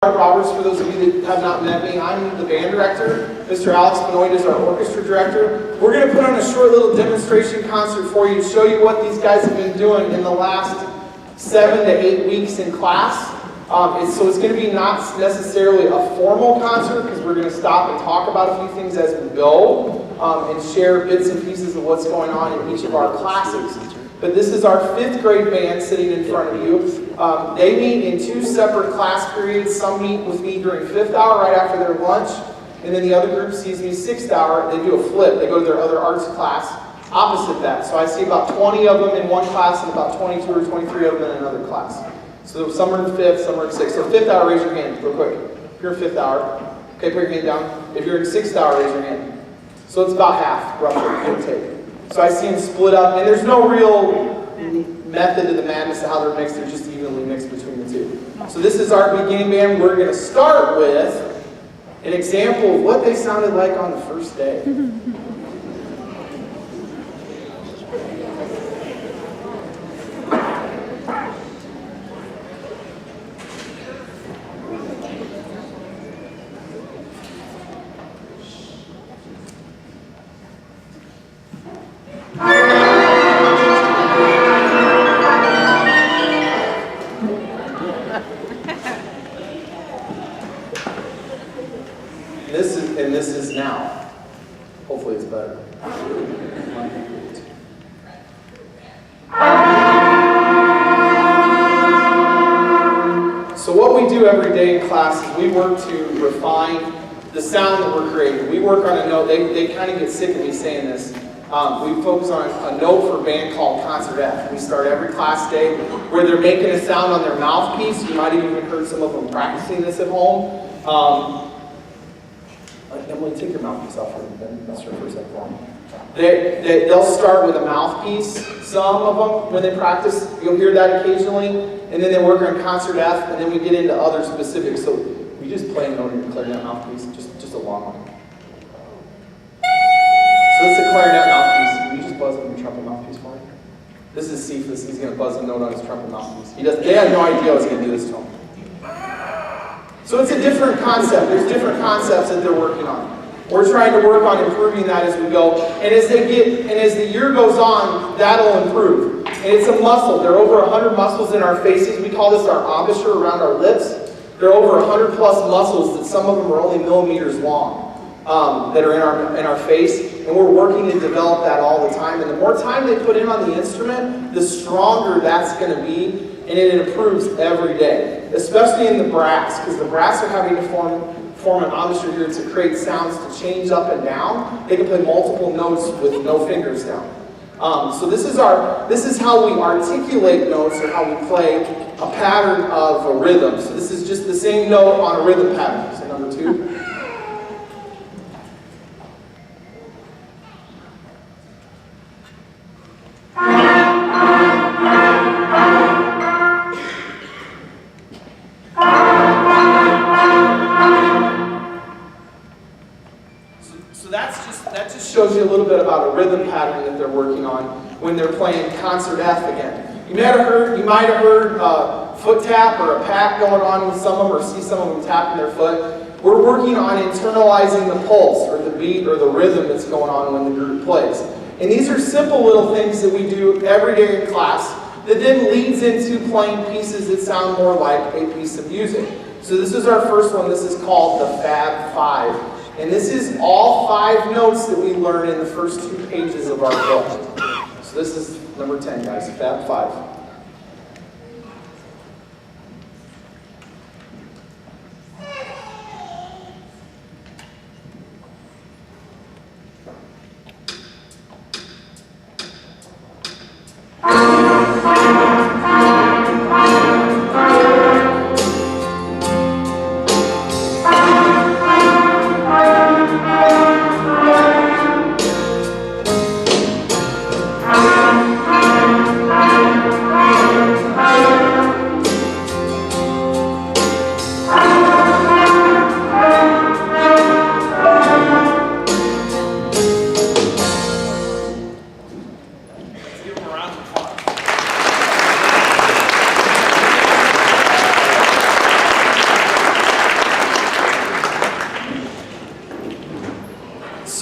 Roberts, for those of you that have not met me, I'm the band director. Mr. Alex Benoit is our orchestra director. We're going to put on a short little demonstration concert for you to show you what these guys have been doing in the last 7 to 8 weeks in class. So it's going to be not necessarily a formal concert because we're going to stop and talk about a few things as we go and share bits and pieces of what's going on in each of our classes. But this is our 5th grade band sitting in front of you. They meet in 2 separate class periods. Some meet with me during 5th hour right after their lunch, and then the other group sees me 6th hour. They do a flip. They go to their other arts class opposite that. So I see about 20 of them in one class and about 22 or 23 of them in another class. So some are in 5th, some are in 6th. So 5th hour, raise your hand real quick. If you're in 5th hour, okay, put your hand down. If you're in 6th hour, raise your hand. So it's about half, roughly, give or take. So I see them split up, and there's no real method to the madness of how they're mixed. They're just evenly mixed between the two. So this is our beginning band. We're going to start with an example of what they sounded like on the first day. This is now. Hopefully it's better. So what we do every day in class is we work to refine the sound that we're creating. We work on a note. They kind of get sick of me saying this. We focus on a note for a band called Concert F. We start every class day where they're making a sound on their mouthpiece. You might have even heard some of them practicing this at home. Emily, take your mouthpiece off for them. That's your first form. They'll start with a mouthpiece, some of them, when they practice. You'll hear that occasionally. And then they work on Concert F, and then we get into other specifics. So we just play a note in your clarinet mouthpiece, just a long one. So this is a clarinet mouthpiece. Can you just buzz on your trumpet mouthpiece for me? This is Cephas. He's going to buzz a note on his trumpet mouthpiece. They have no idea I was going to do this to him. So it's a different concept. There's different concepts that they're working on. We're trying to work on improving that as we go. And as the year goes on, that'll improve. And it's a muscle. There are over 100 muscles in our faces. We call this our embouchure around our lips. There are over 100 plus muscles that some of them are only millimeters long that are in our face. And we're working to develop that all the time. And the more time they put in on the instrument, the stronger that's going to be. And it improves every day, especially in the brass, because the brass are having to form an embouchure here to create sounds to change up and down. They can play multiple notes with no fingers down. So this is how we articulate notes, or how we play a pattern of a rhythm. So this is just the same note on a rhythm pattern. So number 2. That just shows you a little bit about a rhythm pattern that they're working on when they're playing Concert F again. You might have heard foot tap or a pat going on with some of them, or see some of them tapping their foot. We're working on internalizing the pulse, or the beat, or the rhythm that's going on when the group plays. And these are simple little things that we do every day in class that then leads into playing pieces that sound more like a piece of music. So this is our first one. This is called the Fab Five. And this is all 5 notes that we learn in the first 2 pages of our book. So this is number 10, guys, Fab 5.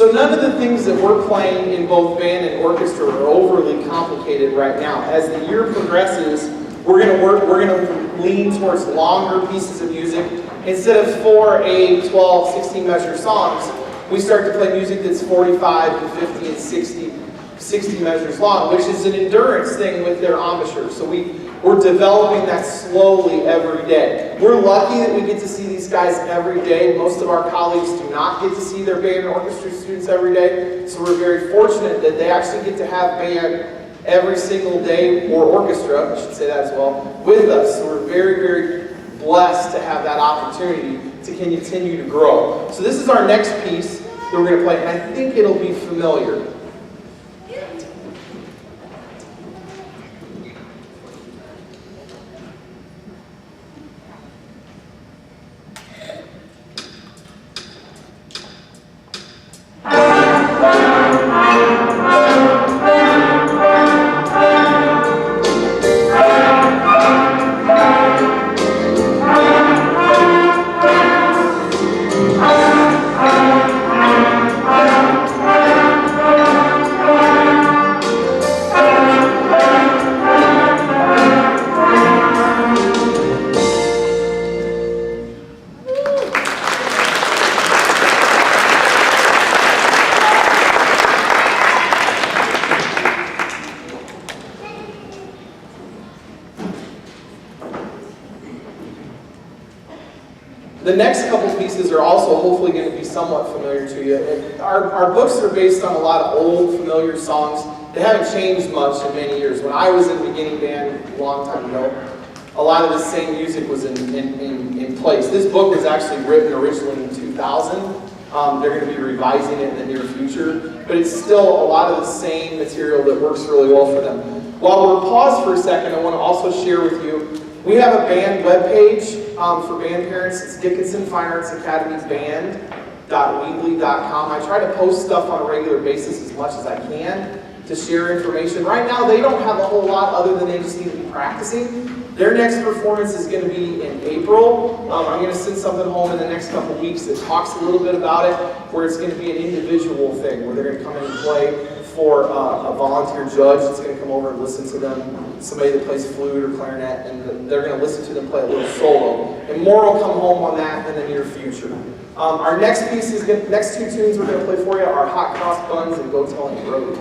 So none of the things that we're playing in both band and orchestra are overly complicated right now. As the year progresses, we're going to lean towards longer pieces of music. Instead of 4, 8, 12, 16 measure songs, we start to play music that's 45 to 50 and 60 measures long, which is an endurance thing with their embouchure. So we're developing that slowly every day. We're lucky that we get to see these guys every day. Most of our colleagues do not get to see their band and orchestra students every day. So we're very fortunate that they actually get to have band every single day, or orchestra, I should say that as well, with us. So we're very, very blessed to have that opportunity to continue to grow. So this is our next piece that we're going to play, and I think it'll be familiar. The next couple pieces are also hopefully going to be somewhat familiar to you. Our books are based on a lot of old, familiar songs. They haven't changed much in many years. When I was in beginning band a long time ago, a lot of the same music was in place. This book was actually written originally in 2000. They're going to be revising it in the near future, but it's still a lot of the same material that works really well for them. While we're paused for a second, I want to also share with you, we have a band webpage for band parents. It's Dickinson Fine Arts Academy Band.weebly.com. I try to post stuff on a regular basis as much as I can to share information. Right now, they don't have a whole lot other than they just need to be practicing. Their next performance is going to be in April. I'm going to send something home in the next couple weeks that talks a little bit about it, where it's going to be an individual thing, where they're going to come in and play for a volunteer judge that's going to come over and listen to them, somebody that plays flute or clarinet, and they're going to listen to them play a little solo. And more will come home on that in the near future. Our next piece is next two tunes we're going to play for you are Hot Cross Buns and Go Telling the Road.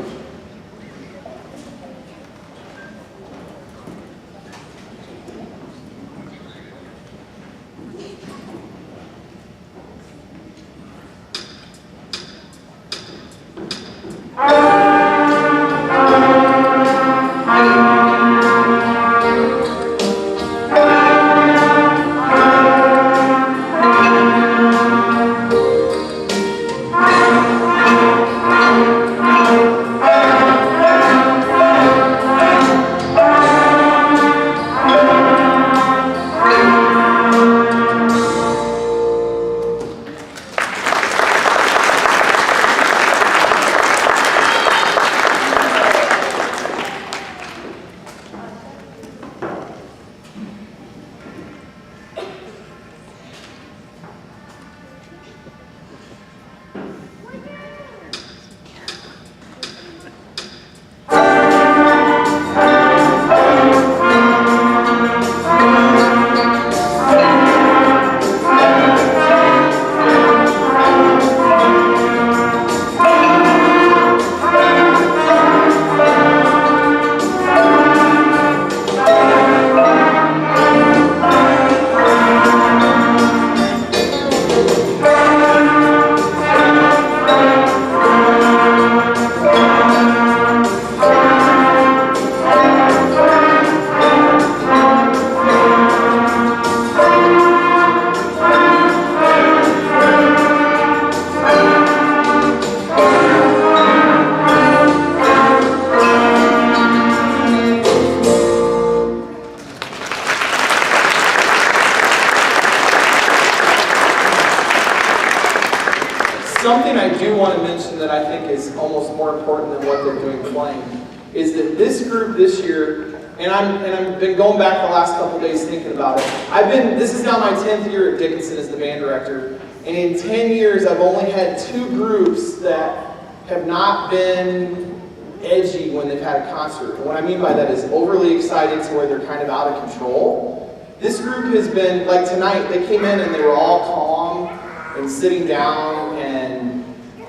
Something I do want to mention that I think is almost more important than what they're doing playing is that this group this year, and I've been going back the last couple days thinking about it. This is now my 10th year at Dickinson as the band director, And in 10 years, I've only had 2 groups that have not been edgy when they've had a concert. And what I mean by that is overly excited to where they're kind of out of control. This group has been, like tonight, they came in and they were all calm and sitting down, and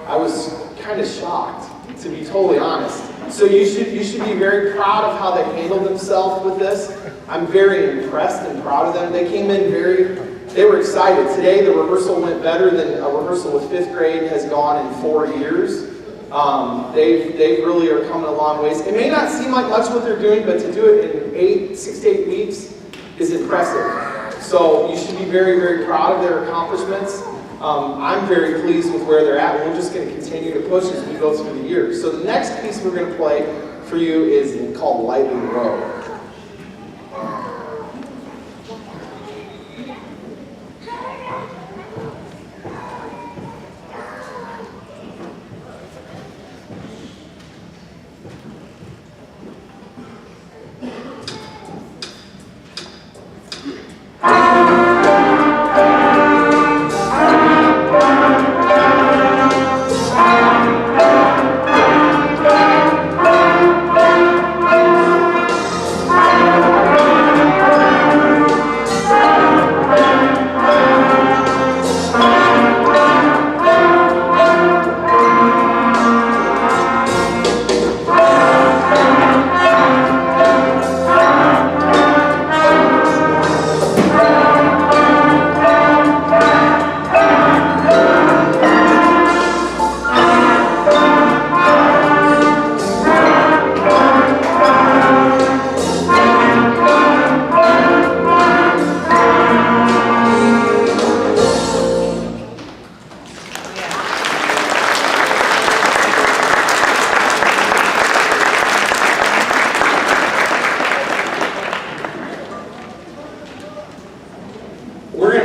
I was kind of shocked, to be totally honest. So you should be very proud of how they handled themselves with this. I'm very impressed and proud of them. They came in they were excited. Today the rehearsal went better than a rehearsal with 5th grade has gone in 4 years. They really are coming a long ways. It may not seem like much what they're doing, but to do it in 6 to 8 weeks is impressive. So you should be very, very proud of their accomplishments. I'm very pleased with where they're at. We're just going to continue to push as we go through the years. So the next piece we're going to play for you is called Lightly Row.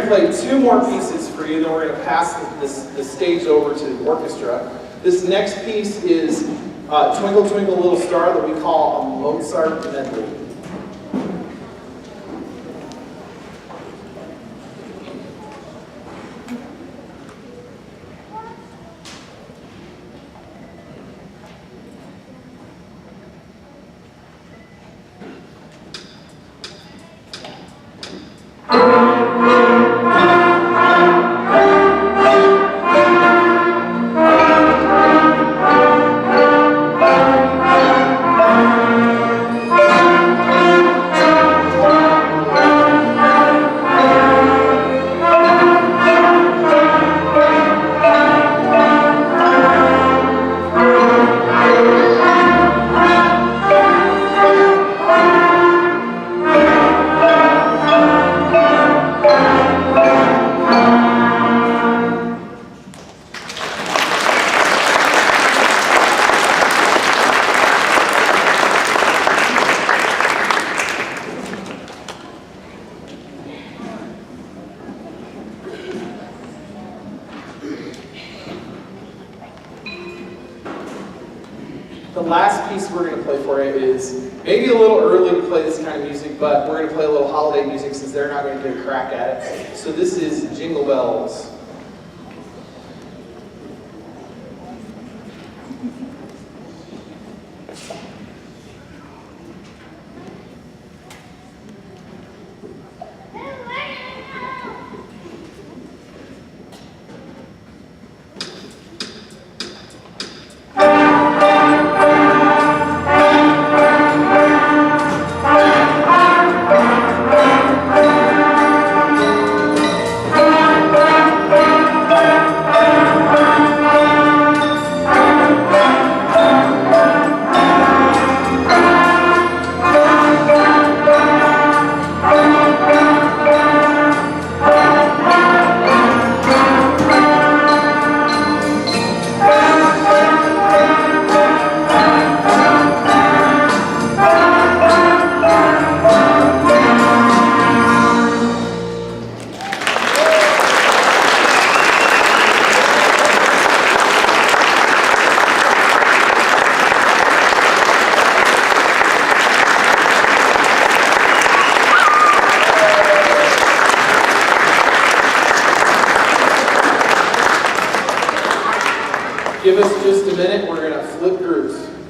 Play 2 more pieces for you, then we're going to pass the stage over to the orchestra. This next piece is Twinkle Twinkle Little Star, that we call a Mozart medley. The last piece we're going to play for you is maybe a little early to play this kind of music, but we're going to play a little holiday music since they're not going to get a crack at it. So this is Jingle Bells. Give us just a minute. We're going to flip groups.